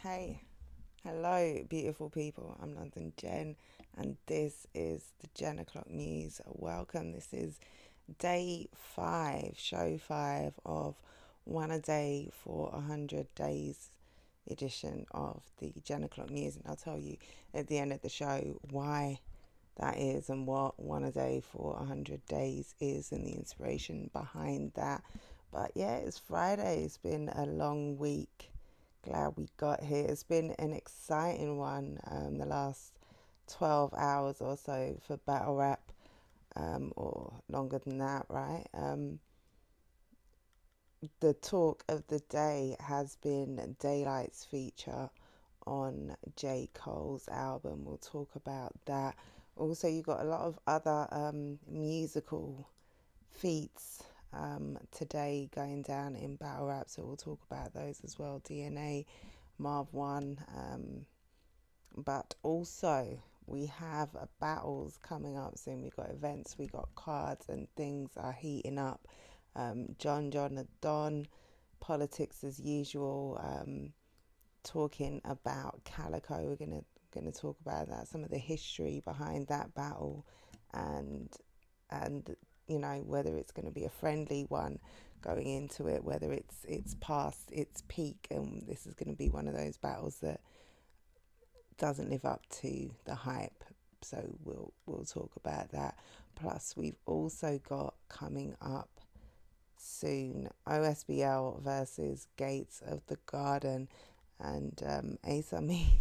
Hey, hello, beautiful people. I'm London Jen, and this is the Jennn O'Clcok News. Welcome. This is day 5, show 5 of One a Day for 100 Days edition of the Jennn O'Clcok News. And I'll tell you at the end of the show why that is and what One a Day for 100 Days is and the inspiration behind that. But yeah, it's Friday. It's been a long week. Glad we got here. It's been an exciting one, the last 12 hours or so for battle rap, or longer than that, right? The talk of the day has been Daylight's feature on J. Cole's album. We'll talk about that. Also, you got a lot of other musical feats today going down in battle rap, so we'll talk about those as well. DNA, Marv 1, but also we have battles coming up soon. We've got events, we got cards, and things are heating up. John the Don, politics as usual, talking about Calicoe. We're gonna talk about that, some of the history behind that battle, and you know, whether it's going to be a friendly one going into it, whether it's past its peak, and this is going to be one of those battles that doesn't live up to the hype. So we'll talk about that. Plus, we've also got coming up soon OSBL versus Gates of the Garden, and Asa Mean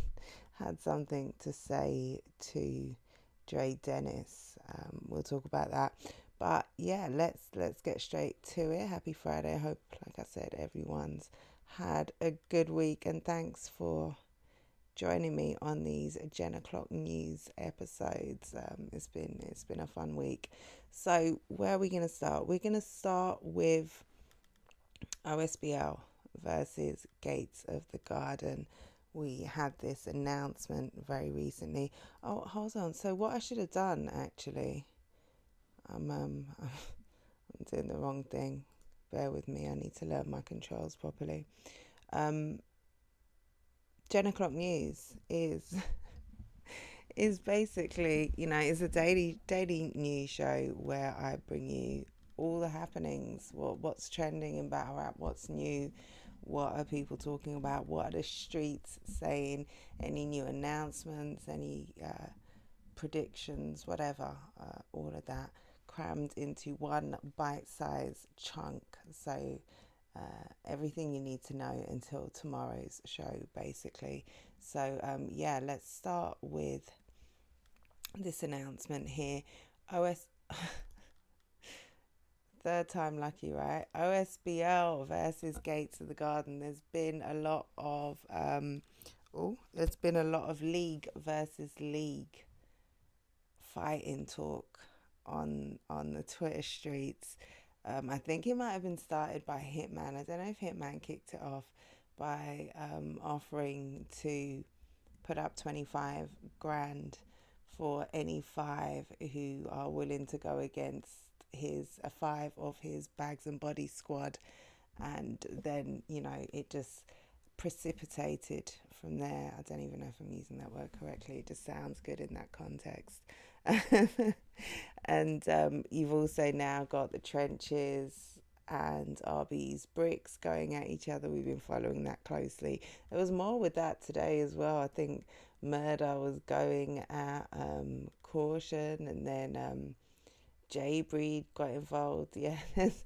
had something to say to Dre Dennis. We'll talk about that. But yeah, let's get straight to it. Happy Friday. I hope, like I said, everyone's had a good week, and thanks for joining me on these Jennn O'Clcok News episodes. It's been a fun week. So where are we gonna start? We're gonna start with OSBL versus Gates of the Garden. We had this announcement very recently. Oh, hold on. So what I should have done actually, I'm doing the wrong thing. Bear with me. I need to learn my controls properly. Jennn O'Clcok News is is basically, you know, it's a daily news show where I bring you all the happenings, what's trending in battle rap, what's new, what are people talking about, what are the streets saying, any new announcements, any predictions, whatever, all of that crammed into one bite-sized chunk. So everything you need to know until tomorrow's show, basically. So yeah, let's start with this announcement here. Third time lucky, right? OSBL versus Gates of the Garden. There's been a lot of league versus league fighting talk on the Twitter streets. I think it might have been started by Hitman. I don't know if Hitman kicked it off by offering to put up 25 grand for any 5 who are willing to go against his 5 of his Bags and Body squad, and then, you know, it just precipitated from there. I don't even know if I'm using that word correctly. It just sounds good in that context. And you've also now got the Trenches and RB's Bricks going at each other. We've been following that closely. There was more with that today as well. I think Murder was going at Caution, and then J Breed got involved. Yeah, it's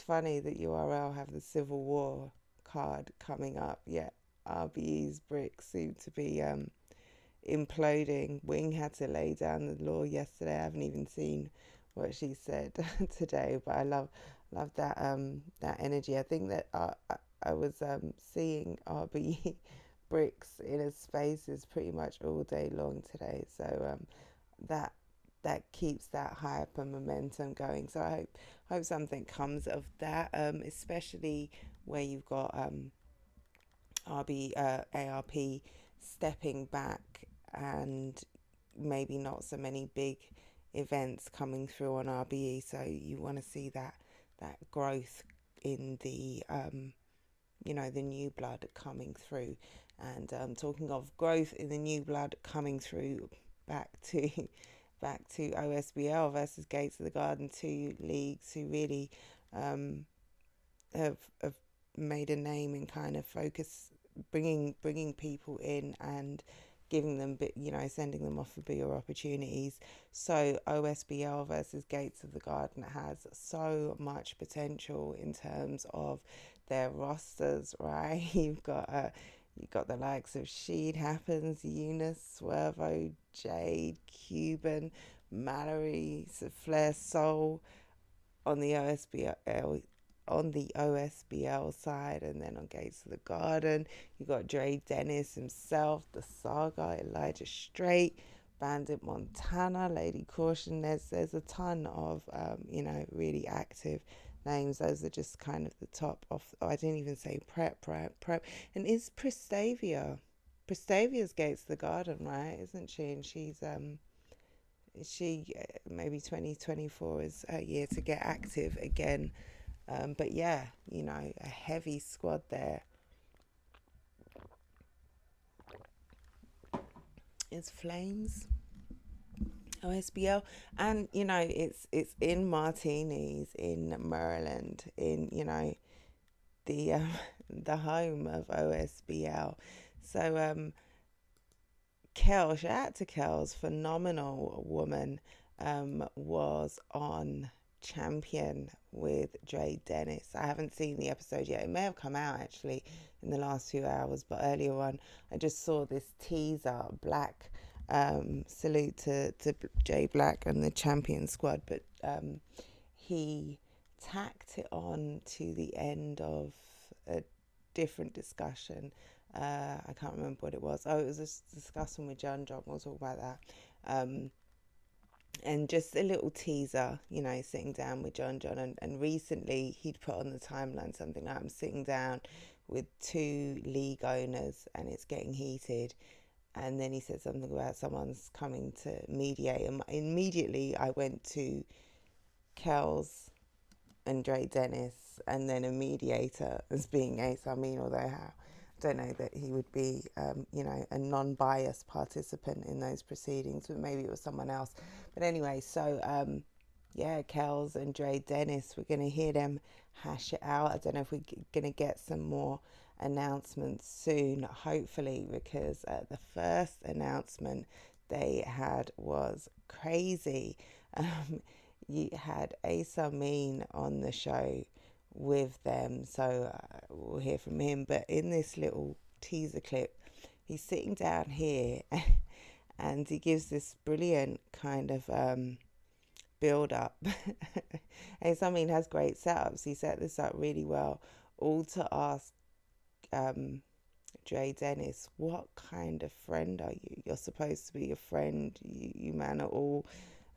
funny that URL have the Civil War card coming up. Yeah, RBE's Bricks seem to be imploding. Wing had to lay down the law yesterday. I haven't even seen what she said today, but I love that that energy. I think that I was seeing RB Bricks in his spaces pretty much all day long today. So that keeps that hype and momentum going. So I hope something comes of that, especially where you've got ARP stepping back, and maybe not so many big events coming through on RBE. So you want to see that growth in the the new blood coming through. And talking of growth in the new blood coming through, back to OSBL versus Gates of the Garden, two leagues who really have made a name in kind of focus, bringing people in and giving them, sending them off for bigger opportunities. So OSBL versus Gates of the Garden has so much potential in terms of their rosters, right? You've got the likes of Sheed Happens, Eunice, Swervo, Jade, Cuban, Mallory, Flair Soul on the OSBL side, and then on Gates of the Garden, you got Dre Dennis himself, The Saga, Elijah Straight, Bandit Montana, Lady Caution. There's a ton of really active names. Those are just kind of the top of. Oh, I didn't even say prep. And is Prestavia's Gates of the Garden, right? Isn't she? And she maybe 2024 is her year to get active again. But yeah, a heavy squad there. It's Flames, OSBL, and it's in Martinis in Maryland, in the home of OSBL. So Kel, shout out to Kel's phenomenal woman, was on Champion with Dre Dennis. I haven't seen the episode yet. It may have come out actually in the last few hours, but earlier on I just saw this teaser. Black, salute to Jay Black and the Champion squad, but he tacked it on to the end of a different discussion. I can't remember what it was. Oh, it was a discussion with John. We'll talk about that. And just a little teaser, sitting down with John. And recently he'd put on the timeline something like, I'm sitting down with two league owners and it's getting heated. And then he said something about someone's coming to mediate. And immediately I went to Kells and Dre Dennis, and then a mediator as being Ace Amin, although I don't know that he would be, a non-biased participant in those proceedings, but maybe it was someone else. But anyway, so, Kells and Dre Dennis, we're going to hear them hash it out. I don't know if we're going to get some more announcements soon, hopefully, because the first announcement they had was crazy. You had Ace Amin on the show with them, so we'll hear from him. But in this little teaser clip, he's sitting down here and he gives this brilliant kind of build up. Ace Amin has great setups. He set this up really well, all to ask Dre Dennis, what kind of friend are you? You're supposed to be a friend. You man are all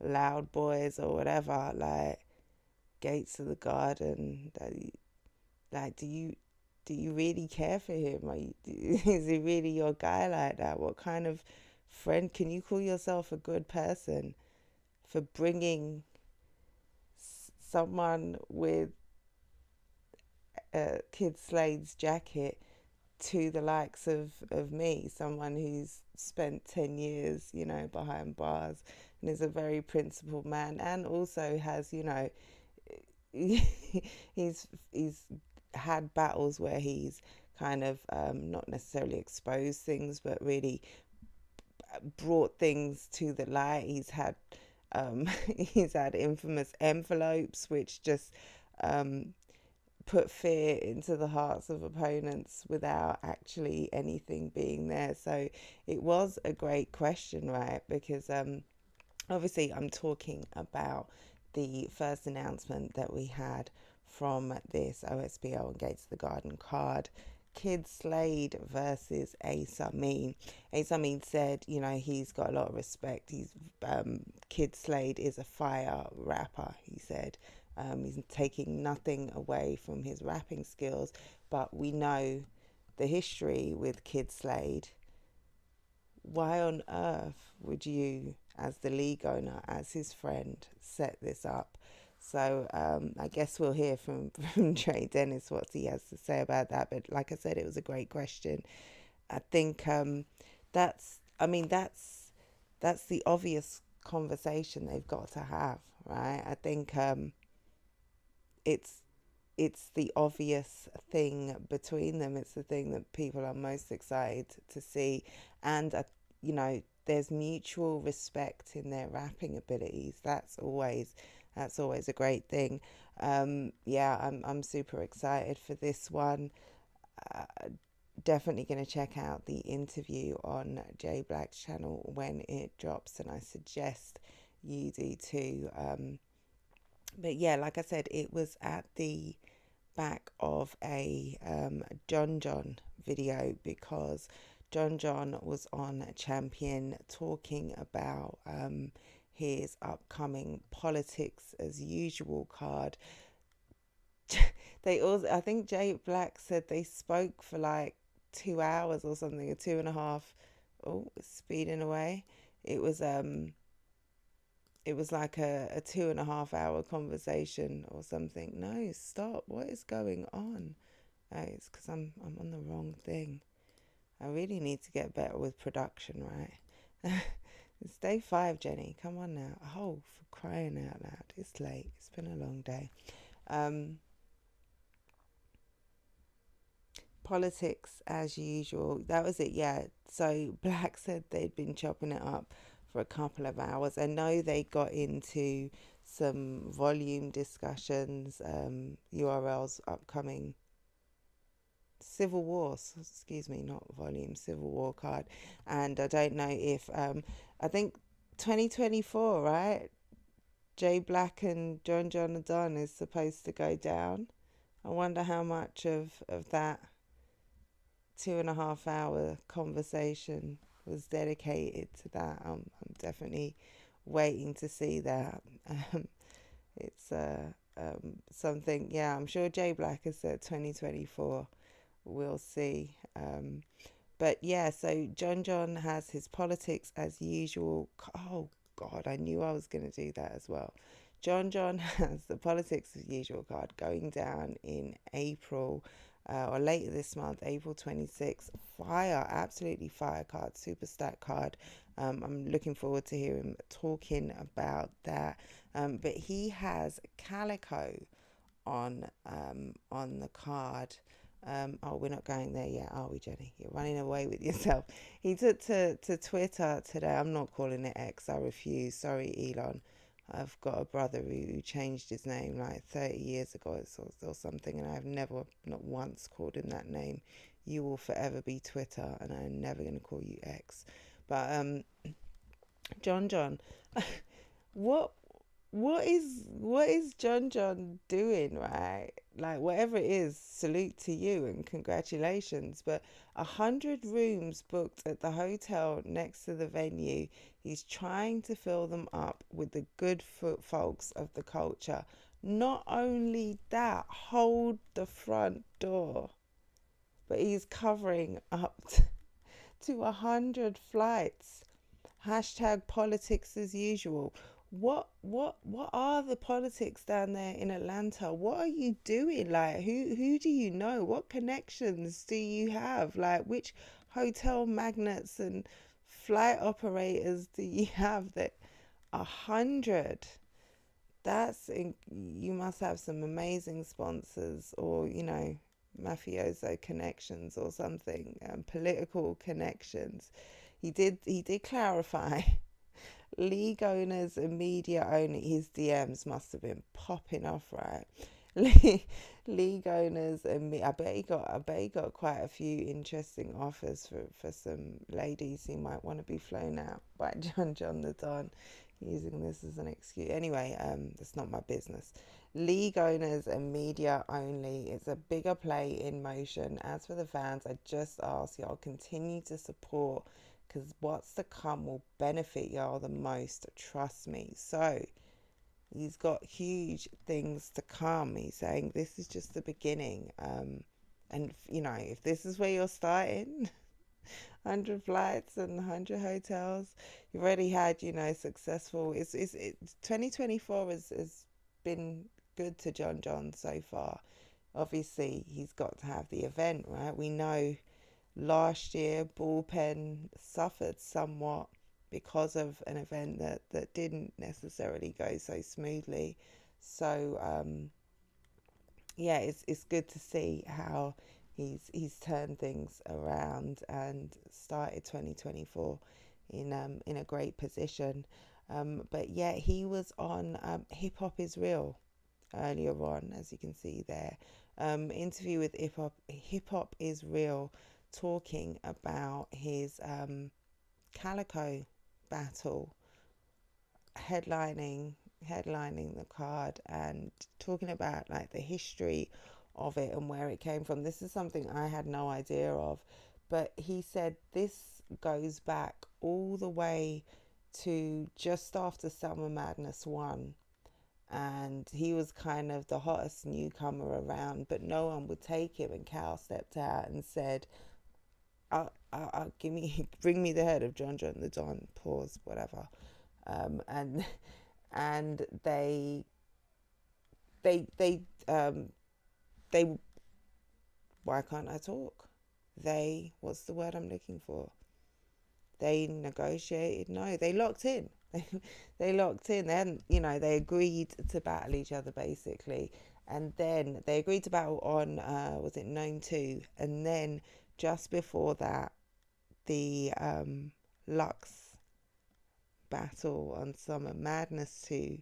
loud boys or whatever, like Gates of the Garden. Like, do you really care for him? Is he really your guy like that? What kind of friend? Can you call yourself a good person for bringing someone with Kid Slade's jacket to the likes of me, someone who's spent 10 years, behind bars and is a very principled man, and also has, he's had battles where he's kind of not necessarily exposed things, but really brought things to the light. He's had infamous envelopes which just put fear into the hearts of opponents without actually anything being there. So it was a great question, right? Because obviously I'm talking about the first announcement that we had from this OSBL and Gates of the Garden card. Kid Slade versus Ace Amin. Ace Amin said, he's got a lot of respect. Kid Slade is a fire rapper, he said. He's taking nothing away from his rapping skills, but we know the history with Kid Slade. Why on earth would you, as the league owner, as his friend, set this up So I guess we'll hear from, from Trey Dennis what he has to say about that. But like I said, it was a great question. I think I mean, that's the obvious conversation they've got to have, right? I think it's it's the obvious thing between them. It's the thing that people are most excited to see, and you know, there's mutual respect in their rapping abilities. That's always a great thing. Yeah, I'm super excited for this one. Uh, Definitely going to check out the interview on J Black's channel when it drops, and I suggest you do too. But yeah, like I said, it was at the back of a John John video, because John John was on Champion talking about his upcoming Politics as Usual card. They also, I think Jay Black said they spoke for like 2 hours or something, or two and a half. Oh, it's speeding away. It was it was like a 2.5 hour conversation or something. No, stop. What is going on? Oh, it's because I'm on the wrong thing. I really need to get better with production, right? It's day 5, Jenny. Come on now. Oh, for crying out loud. It's late. It's been a long day. Politics as usual. That was it, yeah. So Black said they'd been chopping it up for a couple of hours. I know they got into some volume discussions, URL's upcoming Civil War, excuse me, not volume, Civil War card. And I don't know if, I think 2024, right? Jay Black and John John are done is supposed to go down. I wonder how much of that 2.5 hour conversation was dedicated to that. I'm definitely waiting to see that. It's something, yeah, I'm sure Jay Black has said 2024. We'll see. But yeah, so John John has his Politics as Usual. Oh, God, I knew I was going to do that as well. John John has the Politics as Usual card going down in April. Or later this month, April 26th. Fire, absolutely fire card, super stat card. I'm looking forward to hearing him talking about that. But he has Calicoe on the card. Oh, we're not going there yet, are we, Jenny? You're running away with yourself. He took to Twitter today. I'm not calling it X. I refuse. Sorry, Elon. I've got a brother who changed his name like 30 years ago or something, and I've never, not once, called him that name. You will forever be Twitter, and I'm never going to call you X. But John, what is John John doing, right? Like, whatever it is, salute to you and congratulations. But 100 rooms booked at the hotel next to the venue. He's trying to fill them up with the good folks of the culture. Not only that, hold the front door, but he's covering up to 100 flights. Hashtag politics as usual. What are the politics down there in Atlanta? What are you doing? Like, who do you know? What connections do you have? Like, which hotel magnates and flight operators do you have? That 100, you must have some amazing sponsors, or mafioso connections or something, political connections. He did clarify league owners and media only. His DMs must have been popping off, right? League owners and me. I bet he got quite a few interesting offers for some ladies who might want to be flown out by John the Don, using this as an excuse. Anyway, that's not my business. League owners and media only. It's a bigger play in motion. As for the fans, I just ask y'all continue to support, because what's to come will benefit y'all the most, trust me. So he's got huge things to come. He's saying this is just the beginning. And if this is where you're starting, 100 flights and 100 hotels, you've already had successful. It's 2024 is been good to John so far. Obviously, he's got to have the event, right? We know last year bullpen suffered somewhat because of an event that didn't necessarily go so smoothly. So yeah, it's good to see how he's turned things around and started 2024 in a great position. But yeah, he was on Hip Hop Is Real earlier on, as you can see there. Interview with Hip Hop Is Real, talking about his Calicoe battle, headlining headlining the card, and talking about like the history of it and where it came from. This is something I had no idea of, but he said this goes back all the way to just after Summer Madness 1, and he was kind of the hottest newcomer around, but no one would take him, and Cal stepped out and said, give me, bring me the head of John the Don, pause, whatever. And and they why can't I talk? What's the word I'm looking for? They negotiated. No, they locked in. They locked in. They hadn't, they agreed to battle each other basically, and then they agreed to battle on was it Gnome 2, and then just before that, the Lux battle on Summer Madness 2,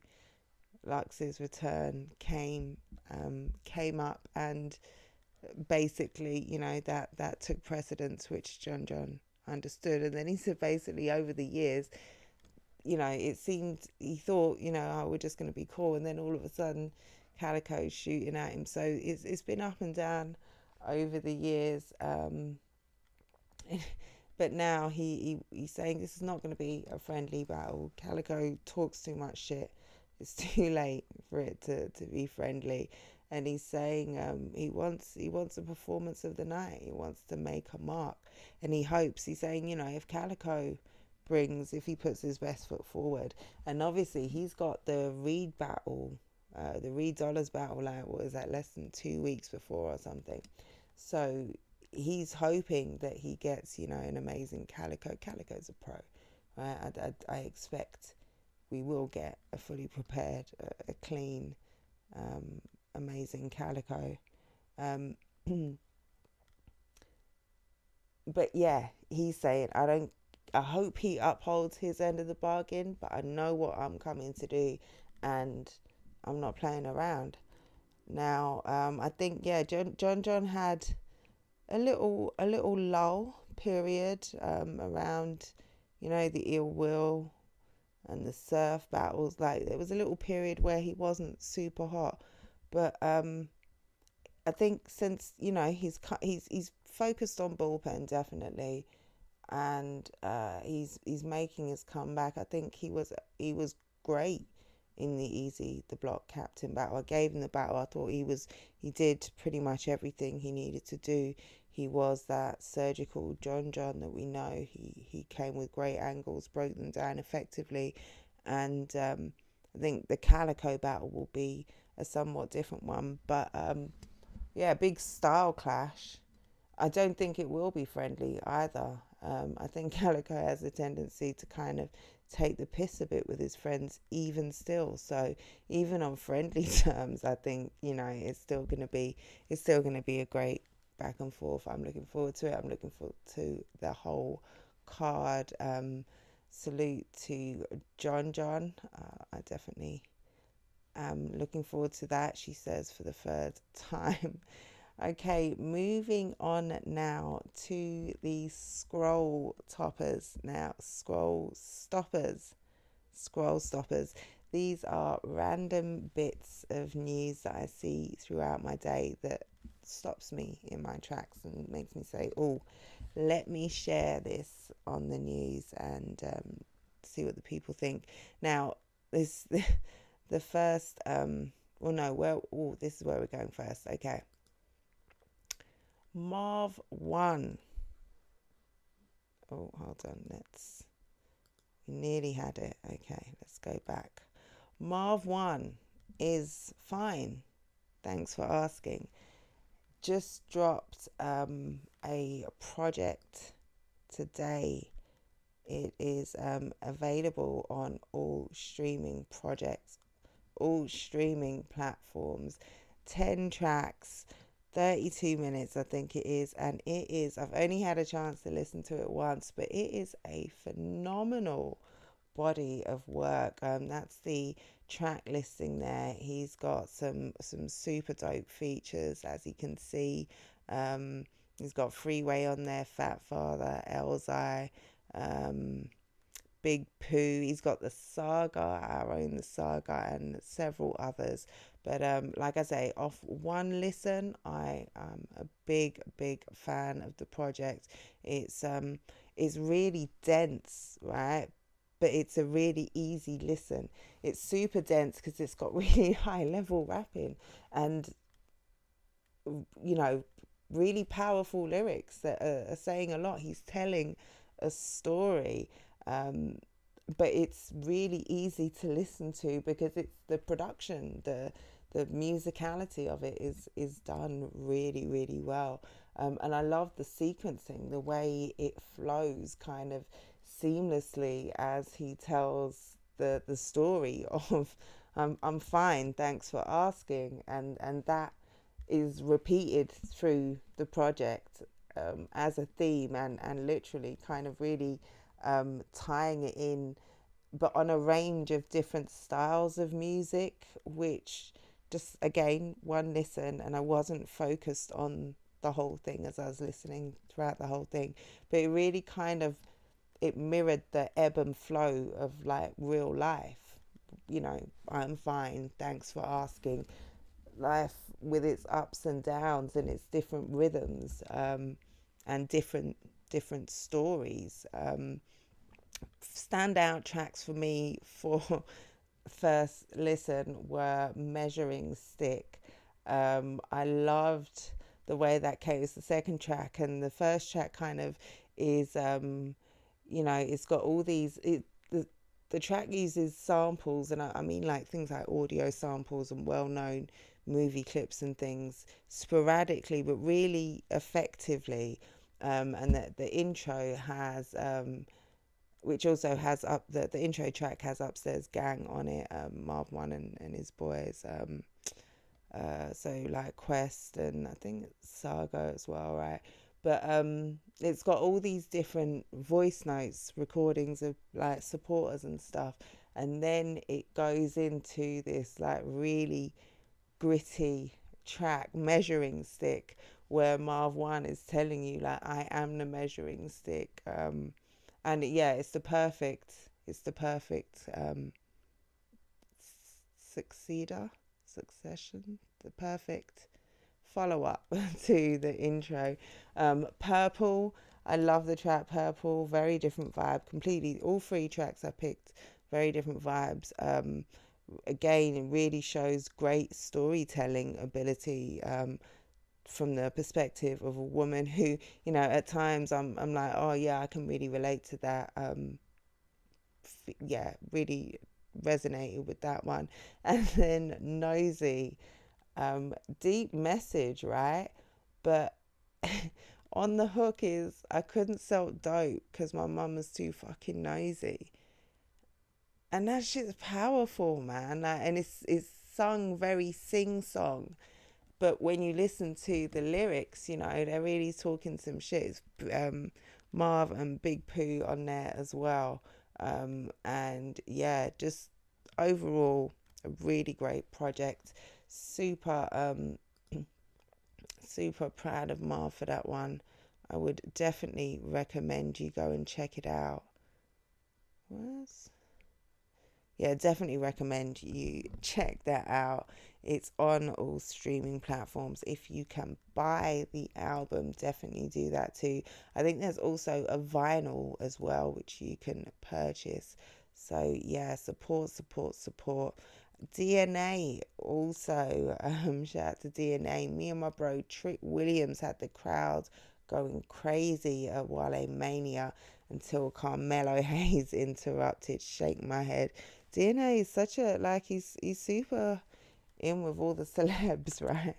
Lux's return came up, and basically, that took precedence, which John understood. And then he said basically over the years, it seemed, he thought, oh, we're just going to be cool, and then all of a sudden Calicoe's shooting at him. So it's been up and down over the years. But now he's saying this is not going to be a friendly battle. Calicoe talks too much shit. It's too late for it to be friendly. And he's saying he wants a performance of the night. He wants to make a mark, and he hopes. He's saying, if Calicoe if he puts his best foot forward, and obviously he's got the Reed battle, the Reed Dollars battle, like what is that, less than 2 weeks before or something. So he's hoping that he gets, an amazing Calicoe. Calicoe's a pro, right? I expect we will get a fully prepared, a clean, amazing Calicoe. But yeah, he's saying, I hope he upholds his end of the bargain, but I know what I'm coming to do, and I'm not playing around. Now, I think, yeah, John had a little lull period around, the ill will and the surf battles. Like, there was a little period where he wasn't super hot, but I think since he's focused on bullpen definitely, and he's making his comeback. I think he was great in the block captain battle. I gave him the battle. I thought he did pretty much everything he needed to do. He was that surgical John that we know. He came with great angles, broke them down effectively, and I think the Calicoe battle will be a somewhat different one. But yeah, big style clash. I don't think it will be friendly either. I think Calicoe has a tendency to kind of take the piss a bit with his friends, even still. So even on friendly terms, I think it's still going to be a great back and forth. I'm looking forward to it. I'm looking forward to the whole card. Salute to John. I definitely am looking forward to that. She says for the third time. Okay, moving on now to the scroll toppers. Now, scroll stoppers. These are random bits of news that I see throughout my day that stops me in my tracks and makes me say, oh, let me share this on the news and see what the people think. Now, the first, this is where we're going first. Okay. Marv 1. Oh, hold on. We nearly had it. Okay, let's go back. Marv 1 is fine. Thanks for asking. Just dropped a project today. It is available on all streaming platforms. 10 tracks, 32 minutes, I think it is. And it is, I've only had a chance to listen to it once, but it is a phenomenal body of work. That's the track listing there. He's got some super dope features, as you can see. He's got Freeway on there, Fat Father, Elzai, Big Pooh. He's got the Saga, our own the Saga, and several others. But like I say, off one listen, I am a big fan of the project. It's really dense, right? But it's a really easy listen. It's super dense because it's got really high level rapping and, you know, really powerful lyrics that are saying a lot. He's telling a story, but it's really easy to listen to because it's the production, the musicality of it is done really well. And I love the sequencing, the way it flows kind of seamlessly as he tells the story of I'm fine, thanks for asking, and that is repeated through the project as a theme, and literally kind of really tying it in, but on a range of different styles of music, which just again one listen, and I wasn't focused on the whole thing as I was listening throughout the whole thing, but it really kind of it mirrored the ebb and flow of like real life. You know, I'm fine, thanks for asking. Life with its ups and downs and its different rhythms, and different stories. Standout tracks for me for first listen were Measuring Stick. I loved the way that came. It's the second track, and the first track kind of is, it's got all these. The track uses samples, and I mean like things like audio samples and well-known movie clips and things sporadically, but really effectively. And the intro has, which also has the intro track has Upstairs Gang on it, Marv One and his boys. So like Quest and I think Saga as well, right? But it's got all these different voice notes, recordings of like supporters and stuff, and then it goes into this like really gritty track, Measuring Stick, where Marv One is telling you like I am the measuring stick. And yeah, it's the perfect succession, the perfect follow up to the intro. Purple, I love the track Purple, very different vibe, completely. All three tracks I picked, very different vibes. Again, it really shows great storytelling ability, from the perspective of a woman who, at times I'm like, oh yeah, I can really relate to that. Yeah, really resonated with that one. And then Nosy, deep message, right? But on the hook is I couldn't sell dope because my mum was too fucking nosy. And that shit's powerful, man. Like, and it's sung very sing song. But when you listen to the lyrics, they're really talking some shit. It's Marv and Big Pooh on there as well. And yeah, just overall a really great project. Super super proud of Marv for that one. I would definitely recommend you go and check it out. Yeah, definitely recommend you check that out. It's on all streaming platforms. If you can buy the album, definitely do that too. I think there's also a vinyl as well, which you can purchase. So yeah, support. DNA also, shout out to DNA. Me and my bro Trick Williams had the crowd going crazy at Wale Mania until Carmelo Hayes interrupted. Shake my head. DNA is such a he's super in with all the celebs, right?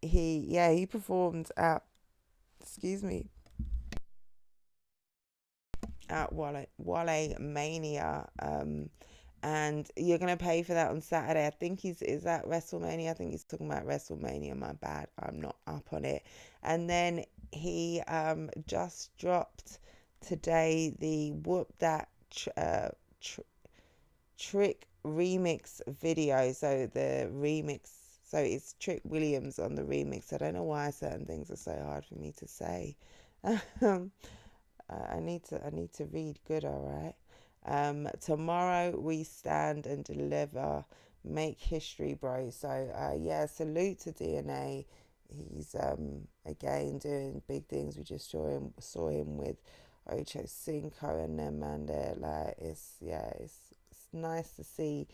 He performed at, excuse me, at Wale Mania. And you're gonna pay for that on Saturday. I think is that WrestleMania. I think he's talking about WrestleMania. My bad, I'm not up on it. And then he just dropped today the Whoop That Trick remix video. So the remix, so it's Trick Williams on the remix. I don't know why certain things are so hard for me to say. I need to read good, all right. Tomorrow we stand and deliver, make history, bro. So yeah, salute to DNA. He's again doing big things. We just saw him with Ocho Cinco and them, man. There, like it's nice to see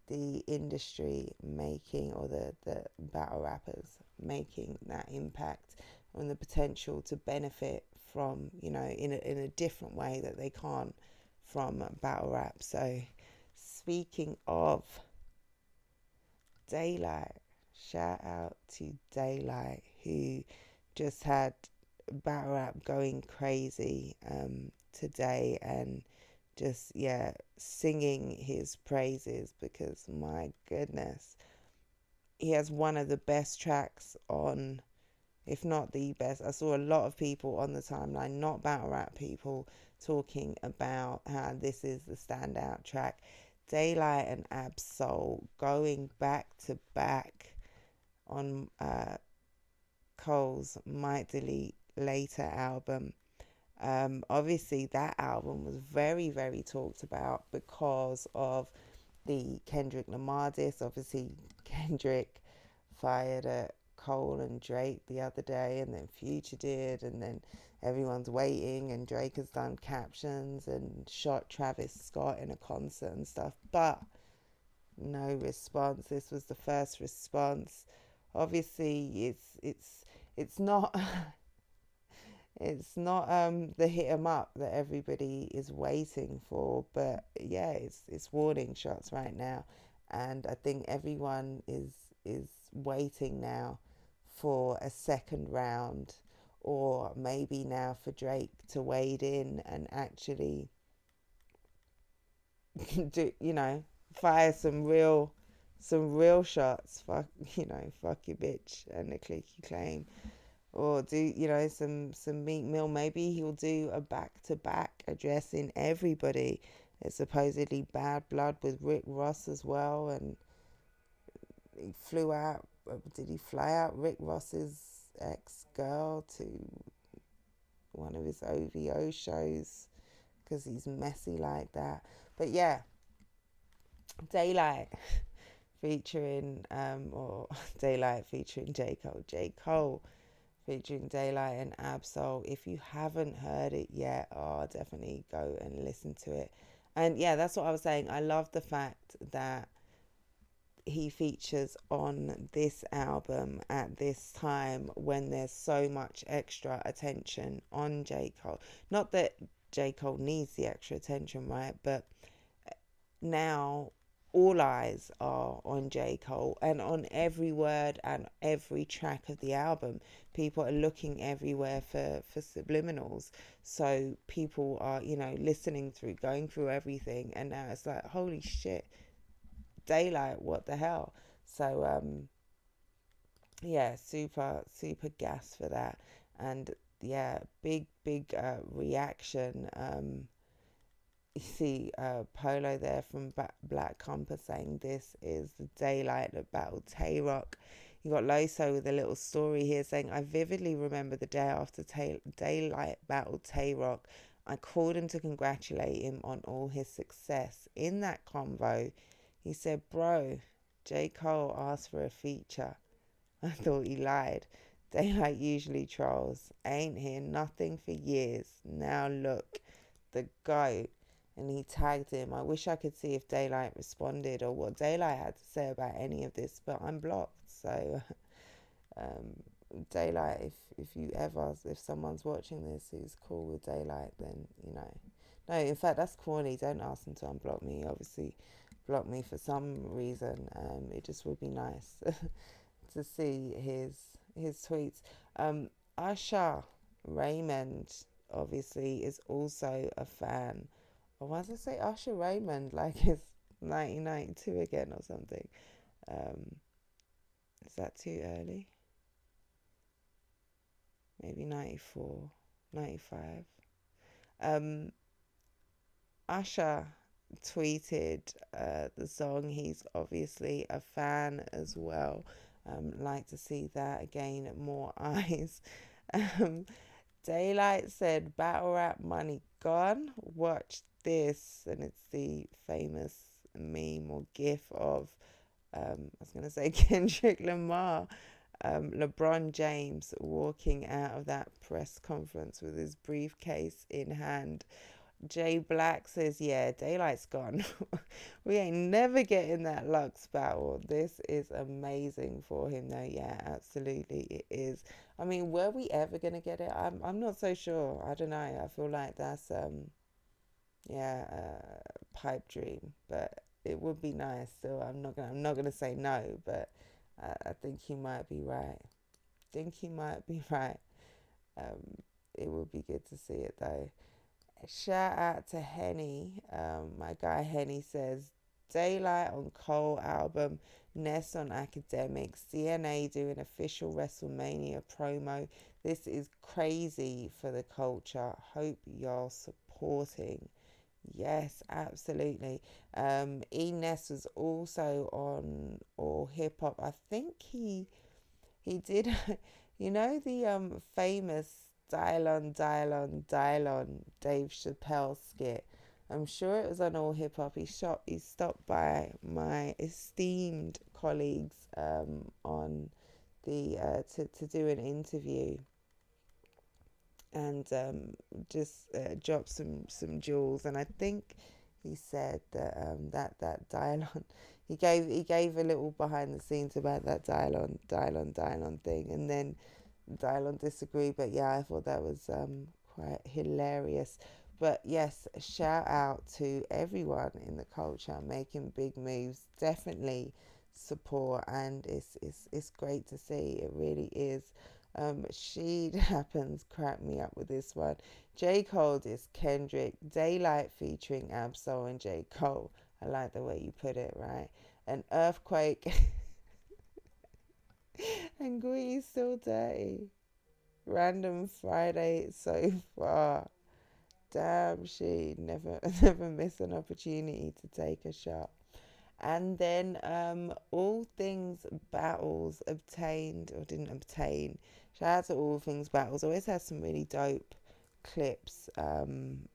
the industry making, or the battle rappers making that impact and the potential to benefit from, in a different way that they can't from battle rap. So speaking of Daylight, shout out to Daylight, who just had battle rap going crazy today, and just singing his praises, because my goodness, he has one of the best tracks on, if not the best. I saw a lot of people on the timeline, not battle rap people, talking about how this is the standout track. Daylight and Ab-Soul going back to back on Cole's Might Delete Later album. Obviously that album was very, very talked about because of the Kendrick Lamar diss. Obviously Kendrick fired at Cole and Drake the other day, and then Future did, and then everyone's waiting, and Drake has done captions and shot Travis Scott in a concert and stuff, but no response. This was the first response. Obviously it's not it's not the hit 'em up that everybody is waiting for, but yeah, it's warning shots right now, and I think everyone is waiting now for a second round, or maybe now for Drake to wade in and actually do, fire some real shots. Fuck your bitch and the click you claim. Or do, some Meek Mill. Maybe he'll do a back-to-back addressing everybody. It's supposedly Bad Blood with Rick Ross as well, and he flew out. Did he fly out Rick Ross's ex-girl to one of his OVO shows because he's messy like that? But yeah, Daylight featuring or Daylight featuring J. Cole featuring Daylight and Ab-Soul. If you haven't heard it yet, definitely go and listen to it. And yeah, that's what I was saying. I love the fact that he features on this album at this time when there's so much extra attention on J. Cole. Not that J. Cole needs the extra attention, right? But now all eyes are on J. Cole, and on every word and every track of the album. People are looking everywhere for subliminals. So people are, listening through, going through everything, and now it's like, holy shit, Daylight, what the hell? So yeah, super gas for that. And yeah, big reaction. You see Polo there from Black Compass saying this is the Daylight that battled Tay-Rock. You got Loso with a little story here saying, I vividly remember the day after Daylight battled Tay-Rock. I called him to congratulate him on all his success. In that convo, he said, bro, J. Cole asked for a feature. I thought he lied. Daylight usually trolls. Ain't hear nothing for years. Now look, the GOAT. And he tagged him. I wish I could see if Daylight responded or what Daylight had to say about any of this, but I'm blocked. So Daylight, if someone's watching this who's cool with Daylight, then no, in fact, that's corny. Don't ask them to unblock me. Obviously blocked me for some reason. It just would be nice to see his tweets. Usher Raymond obviously is also a fan. Or why did I say Usher Raymond like it's 1992 again or something? Is that too early? Maybe 94, 95. Usher tweeted the song. He's obviously a fan as well. Like to see that again, more eyes. Daylight said, battle rap money gone. Watch this. And it's the famous meme or gif of, I was going to say Kendrick Lamar, LeBron James walking out of that press conference with his briefcase in hand. Jay Black says, yeah, Daylight's gone. We ain't never getting that Lux battle. This is amazing for him though. Yeah, absolutely it is. I mean, were we ever going to get it? I'm not so sure. I don't know. I feel like that's pipe dream, but it would be nice. So I'm not gonna say no, but I think he might be right. It would be good to see it though. Shout out to Henny. My guy Henny says, Daylight on Cole album, Ness on Academics, DNA doing official WrestleMania promo. This is crazy for the culture. Hope y'all supporting. Yes, absolutely. E Ness was also on All Hip Hop. I think he did, you know, the famous Dial on Dave Chappelle skit. I'm sure it was on All Hip Hop. He stopped by my esteemed colleagues on the to do an interview and just drop some jewels. And I think he said that that Dial on, he gave a little behind the scenes about that Dial on thing, and then Dial on disagree. But yeah, I thought that was quite hilarious. But yes, shout out to everyone in the culture making big moves. Definitely support, and it's great to see. It really is. She happens crack me up with this one. J. Cole is Kendrick. Daylight featuring Absol and J. Cole. I like the way you put it, right? An earthquake. And Gwee's still dirty. Random Friday so far. Damn, she never miss an opportunity to take a shot. And then All Things Battles obtained or didn't obtain. Shout out to All Things Battles. Always has some really dope clips and,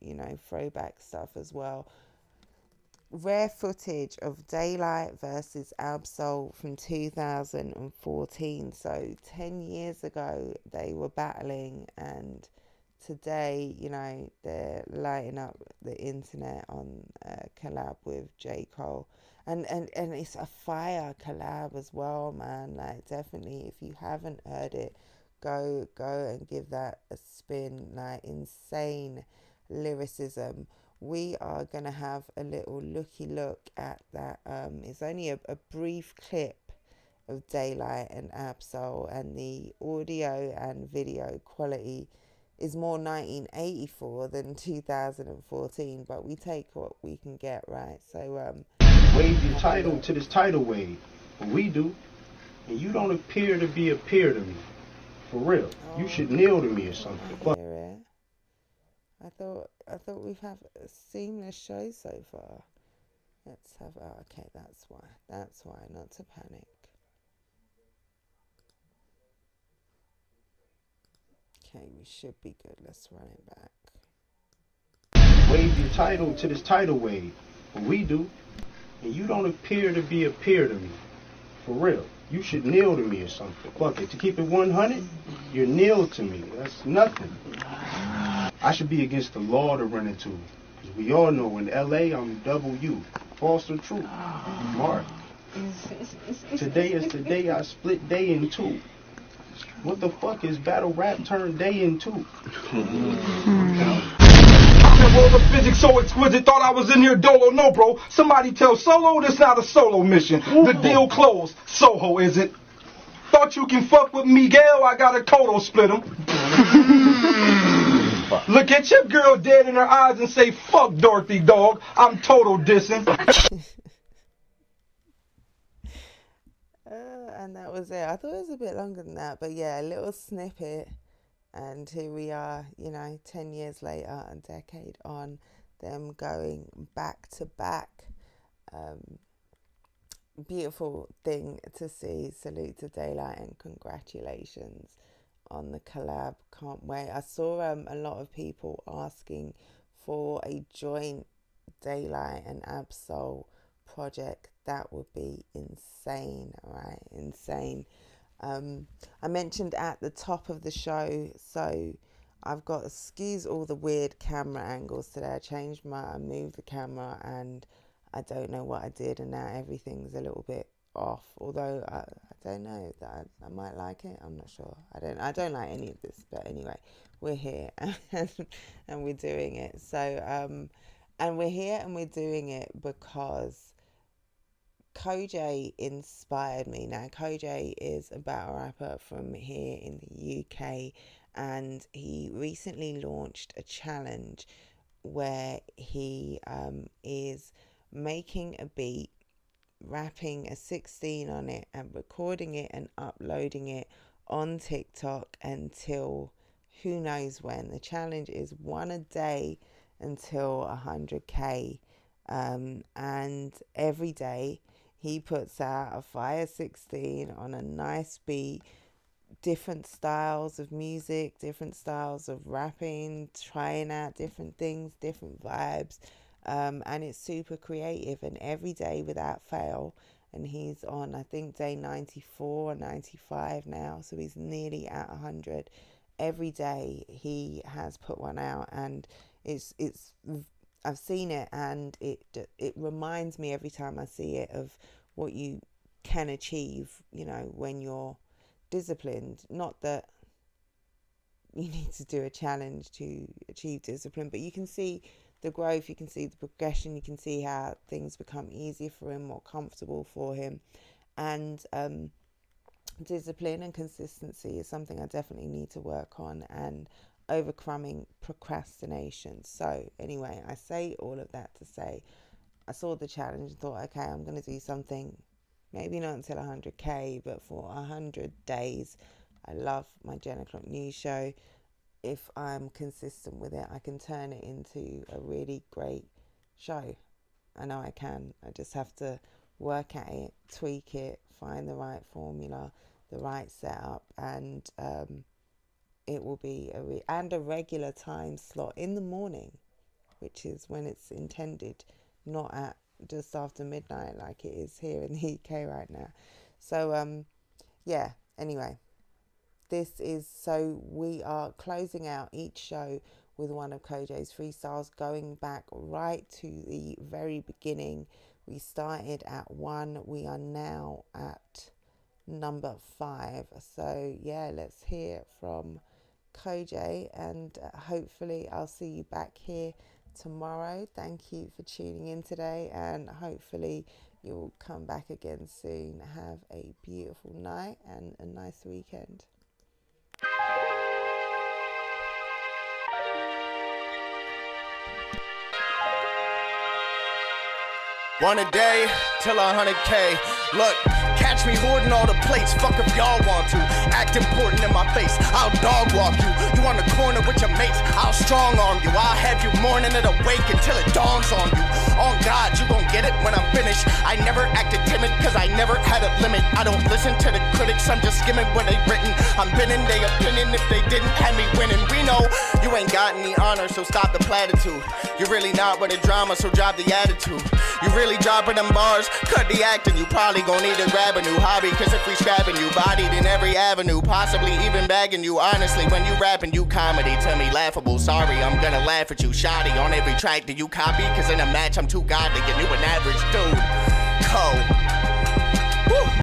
you know, throwback stuff as well. Rare footage of Daylight versus Absol from 2014. So 10 years ago they were battling, and today, you know, they're lighting up the internet on a collab with J. Cole. And it's a fire collab as well, man. Like, definitely, if you haven't heard it, go and give that a spin. Like, insane lyricism. We are going to have a little looky look at that. It's only a brief clip of Daylight and Absol, and the audio and video quality is more 1984 than 2014, but we take what we can get, right? So wave your title to this tidal wave, but we do, and you don't appear to be a peer to me, for real. You should kneel to me or something. I thought we've had a seamless show so far. Let's have okay, that's why, not to panic. Okay, we should be good. Let's run it back. Wave your title to this tidal wave, but we do, and you don't appear to be a peer to me, for real. You should kneel to me or something. Fuck it. To keep it 100, you're kneel to me. That's nothing. I should be against the law to run into. Because we all know in L.A. I'm W. False or true? Mark. Today is the day I split day in two. What the fuck is battle rap turned day in two? a world of physics so exquisite, thought I was in here dolo. No, bro, somebody tell Solo this not a solo mission. The deal closed. Soho, is it? Thought you can fuck with Miguel, I got a total split him. Look at your girl dead in her eyes and say, fuck Dorothy, dog. I'm total dissing. And that was it. I thought it was a bit longer than that, but yeah, a little snippet. And here we are, 10 years later, a decade on, them going back to back. Beautiful thing to see. Salute to Daylight and congratulations on the collab. Can't wait. I saw a lot of people asking for a joint Daylight and Absol project. That would be insane, right? Insane. I mentioned at the top of the show, so I've got, excuse all the weird camera angles today. I moved the camera and I don't know what I did, and now everything's a little bit off. Although I don't know, that I might like it. I'm not sure. I don't like any of this, but anyway, we're here and we're doing it. So and we're here and we're doing it because GOTG inspired me. Now, GOTG is a battle rapper from here in the UK, and he recently launched a challenge where he is making a beat, rapping a 16 on it, and recording it and uploading it on TikTok until who knows when. The challenge is one a day until 100k, and every day he puts out a fire 16 on a nice beat, different styles of music, different styles of rapping, trying out different things, different vibes, and it's super creative, and every day without fail. And he's on, I think, day 94 or 95 now, so he's nearly at 100. Every day he has put one out, and it's I've seen it, and it reminds me every time I see it of what you can achieve, when you're disciplined. Not that you need to do a challenge to achieve discipline, but you can see the growth, you can see the progression, you can see how things become easier for him, more comfortable for him. And discipline and consistency is something I definitely need to work on, and overcoming procrastination. So anyway, I say all of that to say I saw the challenge and thought, okay, I'm going to do something, maybe not until 100k, but for 100 days. I love my Jennn O'Clcok news show. If I'm consistent with it, I can turn it into a really great show. I know I can. I just have to work at it, tweak it, find the right formula, the right setup, and it will be a regular time slot in the morning, which is when it's intended, not at just after midnight like it is here in the UK right now. So yeah, anyway, so we are closing out each show with one of GOTG's freestyles, going back right to the very beginning. We started at 1, we are now at number 5. So yeah, let's hear from GOTG, and hopefully I'll see you back here tomorrow. Thank you for tuning in today, and hopefully you'll come back again soon. Have a beautiful night and a nice weekend. One a day till 100k. Look, catch me hoarding all the plates. Fuck if y'all want to act important in my face. I'll dog walk you. You on the corner with your mates, I'll strong arm you. I'll have you mourning it awake until it dawns on you. On God, you gon' get it when I'm finished. I never acted timid cause I never had a limit. I don't listen to the critics, I'm just skimming what they written. I'm bending their opinion if they didn't have me winning. We know you ain't got any honor, so stop the platitude. You're really not with the drama, so drop the attitude. You really dropping them bars, cut the acting. You probably gon' need to grab a new hobby, cause if we scrapping you, bodied in every avenue, possibly even bagging you. Honestly, when you rapping, you comedy to me laughable. Sorry, I'm gonna laugh at you. Shoddy on every track, do you copy? Cause in a match I'm too godly and you an average dude.